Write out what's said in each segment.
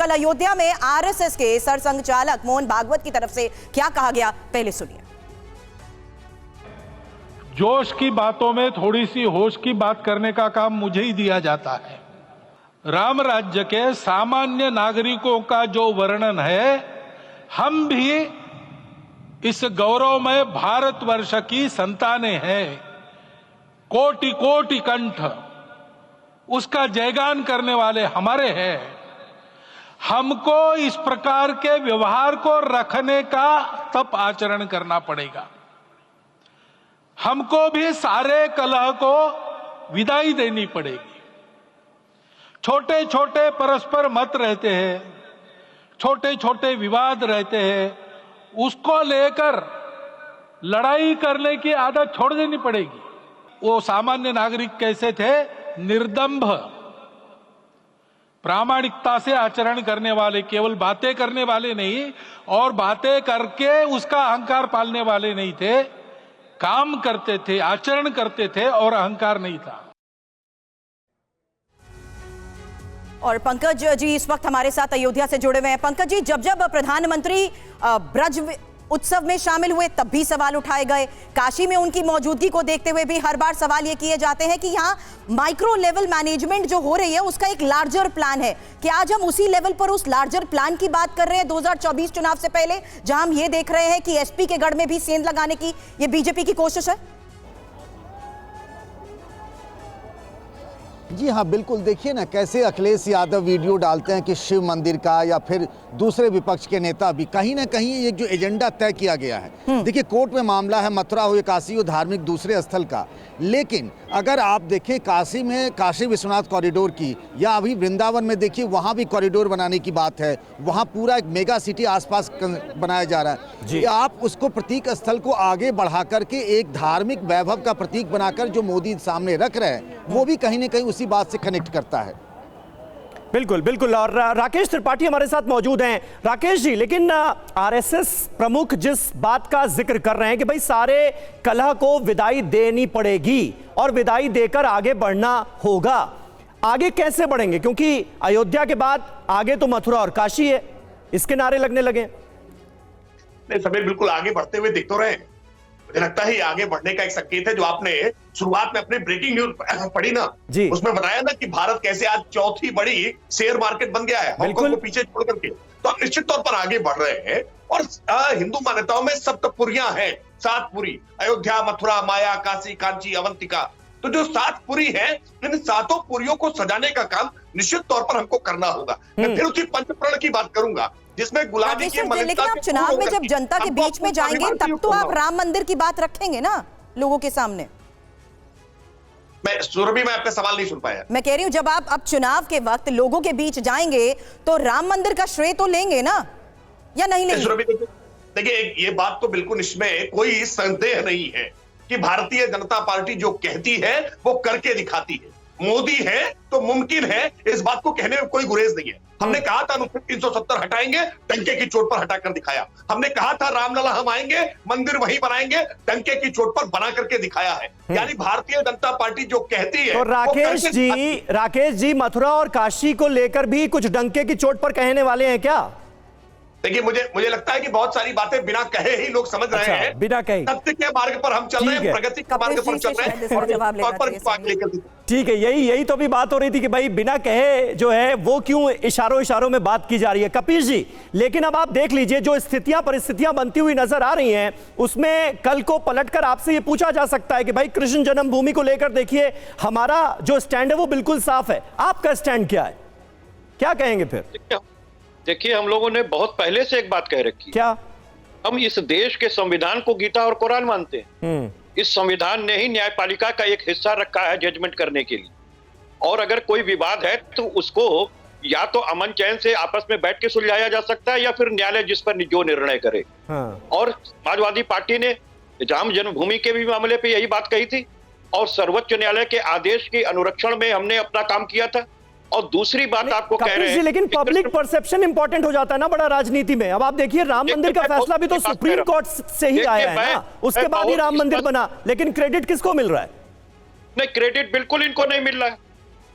कल अयोध्या में आरएसएस के सरसंघचालक मोहन भागवत की तरफ से क्या कहा गया, पहले सुनिए। जोश की बातों में थोड़ी सी होश की बात करने का काम मुझे ही दिया जाता है। राम राज्य के सामान्य नागरिकों का जो वर्णन है, हम भी इस गौरवमय भारतवर्ष की संतानें हैं। कोटि कोटि कंठ उसका जयगान करने वाले हमारे हैं। हमको इस प्रकार के व्यवहार को रखने का तप आचरण करना पड़ेगा। हमको भी सारे कलह को विदाई देनी पड़ेगी। छोटे छोटे परस्पर मत रहते हैं, छोटे छोटे विवाद रहते हैं, उसको लेकर लड़ाई करने की आदत छोड़ देनी पड़ेगी। वो सामान्य नागरिक कैसे थे? निर्दंभ, प्रामाणिकता से आचरण करने वाले, केवल बातें करने वाले नहीं और बातें करके उसका अहंकार पालने वाले नहीं थे। काम करते थे, आचरण करते थे और अहंकार नहीं था। और पंकज जी इस वक्त हमारे साथ अयोध्या से जुड़े हुए हैं। पंकज जी, जब जब प्रधानमंत्री ब्रज उत्सव में शामिल हुए तब भी सवाल उठाए गए। काशी में उनकी मौजूदगी को देखते हुए भी हर बार सवाल ये किए जाते हैं कि यहाँ माइक्रो लेवल मैनेजमेंट जो हो रही है उसका एक लार्जर प्लान है कि आज हम उसी लेवल पर उस लार्जर प्लान की बात कर रहे हैं 2024 चुनाव से पहले, जहां हम ये देख रहे हैं कि एसपी के गढ़ में भी सेंध लगाने की ये बीजेपी की कोशिश है। जी हाँ, बिल्कुल। देखिए ना कैसे अखिलेश यादव वीडियो डालते हैं कि शिव मंदिर का या फिर दूसरे विपक्ष के नेता भी कहीं ना कहीं एक जो एजेंडा तय किया गया है। देखिए कोर्ट में मामला है, मथुरा हो या काशी हो, धार्मिक दूसरे स्थल का, लेकिन अगर आप देखें काशी में काशी विश्वनाथ कॉरिडोर की या अभी वृंदावन में देखिए वहाँ भी कॉरिडोर बनाने की बात है, वहाँ पूरा एक मेगा सिटी आसपास बनाया जा रहा है जी। आप उसको प्रतीक स्थल को आगे बढ़ा करके एक धार्मिक वैभव का प्रतीक बनाकर जो मोदी सामने रख रहे हैं वो भी कहीं ना कहीं उसी बात से कनेक्ट करता है। बिल्कुल बिल्कुल। और राकेश त्रिपाठी हमारे साथ मौजूद हैं। राकेश जी, लेकिन आरएसएस प्रमुख जिस बात का जिक्र कर रहे हैं कि भाई सारे कलह को विदाई देनी पड़ेगी और विदाई देकर आगे बढ़ना होगा, आगे कैसे बढ़ेंगे? क्योंकि अयोध्या के बाद आगे तो मथुरा और काशी है, इसके नारे लगने लगे। नहीं, सभी बिल्कुल आगे बढ़ते हुए दिख तो रहे हैं। मुझे लगता है ये आगे बढ़ने का एक संकेत है। जो आपने शुरुआत में अपनी ब्रेकिंग न्यूज पढ़ी ना, उसमें बताया ना कि भारत कैसे आज चौथी बड़ी शेयर मार्केट बन गया है हांगकांग को पीछे छोड़ करके। तो हम निश्चित तौर पर आगे बढ़ रहे हैं। और हिंदू मान्यताओं में सप्तपुरियां हैं, 7 पुरी, अयोध्या, मथुरा, माया, काशी, कांची, अवंतिका। तो जो 7 पुरी है, इन 7 पुरियों को सजाने का काम निश्चित तौर पर हमको करना होगा। मैं फिर उसी पंचप्रण की बात करूंगा जिसमें गुलाबी की लेकिन आप चुनाव में जब जनता के बीच में जाएंगे तब तो आप राम मंदिर की बात रखेंगे ना लोगों के सामने। मैं आपका सवाल नहीं सुन पाया। मैं कह रही हूं जब आप अब चुनाव के वक्त लोगों के बीच जाएंगे तो राम मंदिर का श्रेय तो लेंगे ना, या नहीं लेंगे? देखिए ये बात तो बिल्कुल, इसमें कोई संदेह नहीं है कि भारतीय जनता पार्टी जो कहती है वो करके दिखाती है। मोदी है तो मुमकिन है, इस बात को कहने में कोई गुरेज नहीं है। हमने कहा था अनुच्छेद 370 हटाएंगे, डंके की चोट पर हटाकर दिखाया। हमने कहा था रामलला हम आएंगे, मंदिर वहीं बनाएंगे, डंके की चोट पर बना करके दिखाया है। यानी भारतीय जनता पार्टी जो कहती है। तो राकेश जी मथुरा और काशी को लेकर भी कुछ डंके की चोट पर कहने वाले हैं क्या? देखिए मुझे लगता है कि बहुत सारी बातें बिना कहे ही लोग समझ रहे हैं। बिना कहे सत्य के मार्ग पर हम चल रहे हैं, प्रगति के मार्ग पर चल रहे हैं। ठीक है, यही तो भी बात हो रही थी कि भाई बिना कहे जो है वो क्यों इशारों में बात की जा रही है। कपिल जी, लेकिन अब आप देख लीजिए जो परिस्थितियां बनती हुई नजर आ रही हैं, उसमें कल को पलटकर आपसे ये पूछा जा सकता है कि भाई कृष्ण जन्मभूमि को लेकर देखिए हमारा जो स्टैंड है वो बिल्कुल साफ है, आपका स्टैंड क्या है, क्या कहेंगे फिर? देखिए हम लोगों ने बहुत पहले से एक बात कह रखी, क्या हम इस देश के संविधान को गीता और कुरान मानते हैं। इस संविधान ने ही न्यायपालिका का एक हिस्सा रखा है जजमेंट करने के लिए, और अगर कोई विवाद है तो उसको या तो अमन चैन से आपस में बैठ के सुलझाया जा सकता है या फिर न्यायालय जिस पर जो निर्णय करे। और समाजवादी पार्टी ने राम जन्मभूमि के भी मामले पे यही बात कही थी और सर्वोच्च न्यायालय के आदेश के अनुरक्षण में हमने अपना काम किया था। और दूसरी बात आपको कह रहे हैं, लेकिन पब्लिक परसेप्शन इंपॉर्टेंट हो जाता है ना बड़ा राजनीति में। अब आप देखिए राम मंदिर का फैसला भी तो सुप्रीम कोर्ट से ही आया है ना, उसके बाद ही राम मंदिर बना, लेकिन क्रेडिट किसको मिल रहा है? नहीं, क्रेडिट बिल्कुल इनको नहीं मिल रहा है।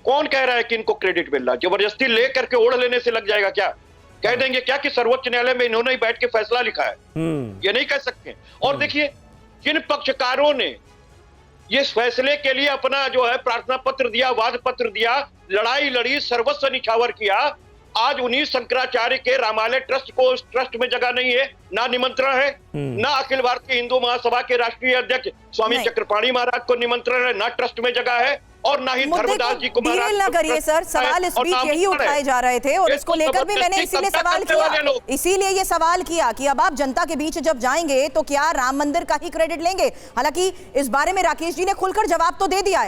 कौन कह रहा है कि इनको क्रेडिट मिल रहा है? जबरदस्ती ले करके ओढ़ लेने से लग जाएगा क्या? कह देंगे क्या कि सर्वोच्च न्यायालय में इन्होंने ही बैठ के फैसला लिखा है? ये नहीं कह सकते। और देखिए, जिन पक्षकारों ने ये फैसले के लिए अपना जो है प्रार्थना पत्र दिया, वाद पत्र दिया, लड़ाई लड़ी, सर्वस्व निछावर किया, आज उन्हीं शंकराचार्य के रामालय ट्रस्ट को उस ट्रस्ट में जगह नहीं है, ना निमंत्रण है, ना अखिल भारतीय हिंदू महासभा के राष्ट्रीय अध्यक्ष स्वामी चक्रपाणी महाराज को निमंत्रण है, ना ट्रस्ट में जगह है, और ना ही धर्मदास जी को महाराज ना करिए सर, सवाल इस बीच यही उठाए जा रहे थे और इसको लेकर भी मैंने इसीलिए सवाल किया, इसीलिए ये सवाल किया कि अब आप जनता के बीच जब जाएंगे तो क्या राम मंदिर का ही क्रेडिट लेंगे? हालांकि इस बारे में राकेश जी ने खुलकर जवाब तो दे दिया है